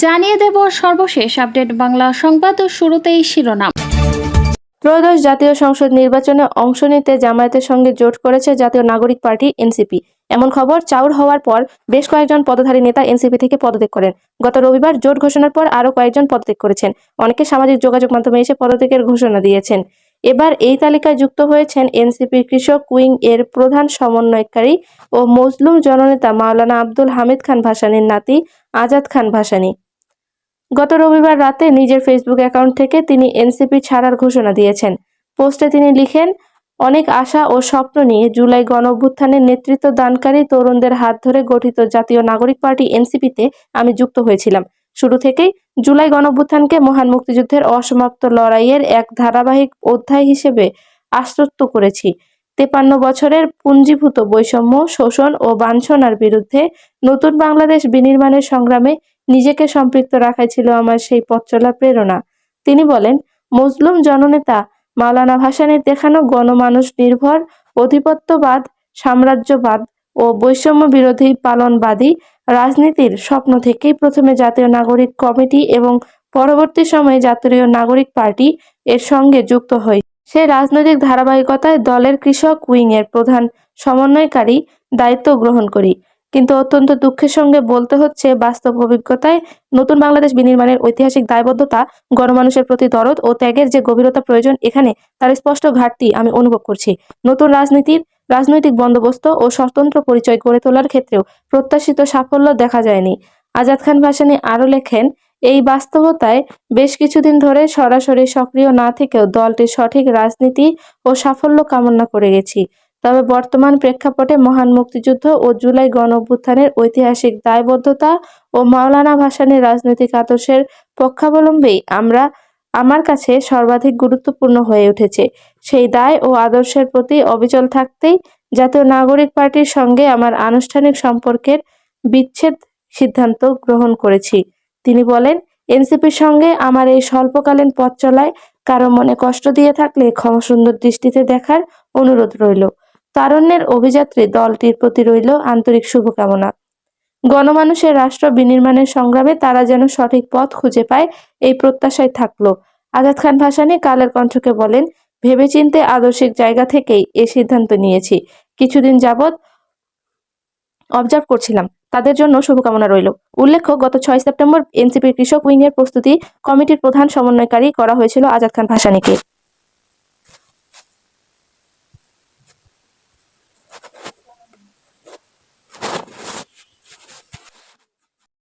জানিয়ে দেব সর্বশেষ আপডেট বাংলা সংবাদ ও শুরুতেই শিরোনাম। ত্রয়োদশ জাতীয় সংসদ নির্বাচনে অংশ নিতে জামায়াতের সঙ্গে জোট করেছে জাতীয় নাগরিক পার্টি এনসিপি। এমন খবর চাউর হওয়ার পর বেশ কয়েকজন পদধারী নেতা এনসিপি থেকে পদত্যাগ করেন। গত রবিবার জোট ঘোষণার পর আরও কয়েকজন পদত্যাগ করেছেন। অনেকে সামাজিক যোগাযোগ মাধ্যমে এসে পদত্যাগের ঘোষণা দিয়েছেন। এবার এই তালিকায় যুক্ত হয়েছেন এনসিপির কৃষক উইং এর প্রধান সমন্বয়কারী ও মজলুম জননেতা মাওলানা আব্দুল হামিদ খান ভাসানীর নাতি আজাদ খান ভাসানী। গত রবিবার রাতে নিজের ফেসবুক অ্যাকাউন্ট থেকে তিনি এনসিপি ছাড়ার ঘোষণা দিয়েছেন। পোস্টে তিনি লিখেন, অনেক আশা ও স্বপ্ন নিয়ে জুলাই গণঅভ্যুত্থানের নেতৃত্ব দানকারী তরুণদের হাত ধরে গঠিত জাতীয় নাগরিক পার্টি এনসিপিতে আমি যুক্ত হয়েছিলাম। শুরু থেকেই জুলাই গণঅভ্যুত্থানকে মহান মুক্তিযুদ্ধের অসমাপ্ত লড়াইয়ের এক ধারাবাহিক অধ্যায় হিসেবে আশ্বস্ত করেছি। 53 বছরের পুঞ্জীভূত বৈষম্য, শোষণ ও বাঞ্ছনার বিরুদ্ধে নতুন বাংলাদেশ বিনির্মাণের সংগ্রামে নিজেকে সম্পৃক্ত রাখাই ছিল আমার সেই পথ চলার প্রেরণা। তিনি বলেন, মজলুম জননেতা মাওলানা ভাসানীর দেখানো গণমানুষ নির্ভর আধিপত্যবাদ, সাম্রাজ্যবাদ ও বৈষম্য বিরোধী পালনবাদী রাজনীতির স্বপ্ন থেকেই প্রথমে জাতীয় নাগরিক কমিটি এবং পরবর্তী সময়ে জাতীয় নাগরিক পার্টি এর সঙ্গে যুক্ত হই। সেই রাজনৈতিক ধারাবাহিকতায় দলের কৃষক উইং এর প্রধান সমন্বয়কারী দায়িত্ব গ্রহণ করি। কিন্তু অত্যন্ত দুঃখের সঙ্গে বলতে হচ্ছে, বাস্তব অভিজ্ঞতায় নতুন বাংলাদেশ বিনির্মাণের ঐতিহাসিক দায়বদ্ধতা, গণমানুষের প্রতি দরদ ও ত্যাগের যে গভীরতা প্রয়োজন, এখানে তার স্পষ্ট ঘাটতি আমি অনুভব করছি। নতুন রাজনৈতিক বন্দোবস্ত ও স্বতন্ত্র পরিচয় গড়ে তোলার ক্ষেত্রেও প্রত্যাশিত সাফল্য দেখা যায়নি। আজাদ খান ভাসানী আরও লেখেন, এই বাস্তবতায় বেশ কিছুদিন ধরে সরাসরি সক্রিয় না থেকেও দলটির সঠিক রাজনীতি ও সাফল্য কামনা করে গেছি। তবে বর্তমান প্রেক্ষাপটে মহান মুক্তিযুদ্ধ ও জুলাই গণঅভ্যুত্থানের ঐতিহাসিক দায়বদ্ধতা ও মাওলানা ভাসানীর রাজনৈতিক আদর্শের পক্ষাবলম্বী আমার কাছে সর্বাধিক গুরুত্বপূর্ণ হয়ে উঠেছে। সেই দায় ও আদর্শের প্রতি অবিচল থাকতেই জাতীয় নাগরিক পার্টির সঙ্গে আমার আনুষ্ঠানিক সম্পর্কের বিচ্ছেদ সিদ্ধান্ত গ্রহণ করেছি। তিনি বলেন, এনসিপির সঙ্গে আমার এই স্বল্পকালীন পথ চলায় কারো মনে কষ্ট দিয়ে থাকলে ক্ষমাসুন্দর দৃষ্টিতে দেখার অনুরোধ রইল। তারুণ্যের অভিযাত্রী দলটির প্রতি রইল আন্তরিক শুভকামনা। গণমানুষের রাষ্ট্র বিনির্মাণের সংগ্রামে তারা যেন সঠিক পথ খুঁজে পায়, এই প্রত্যাশায় থাকলো। আজাদ খান ভাসানী কালের কণ্ঠকে বলেন, ভেবেচিন্তে আদর্শিক জায়গা থেকেই এ সিদ্ধান্ত নিয়েছি। কিছুদিন যাবৎ অবজার্ভ করছিলাম, তাদের জন্য শুভকামনা রইল। উল্লেখ্য, গত 6 সেপ্টেম্বর এনসিপির কৃষক উইং এর প্রস্তুতি কমিটির প্রধান সমন্বয়কারী করা হয়েছিল আজাদ খান ভাসানীকে।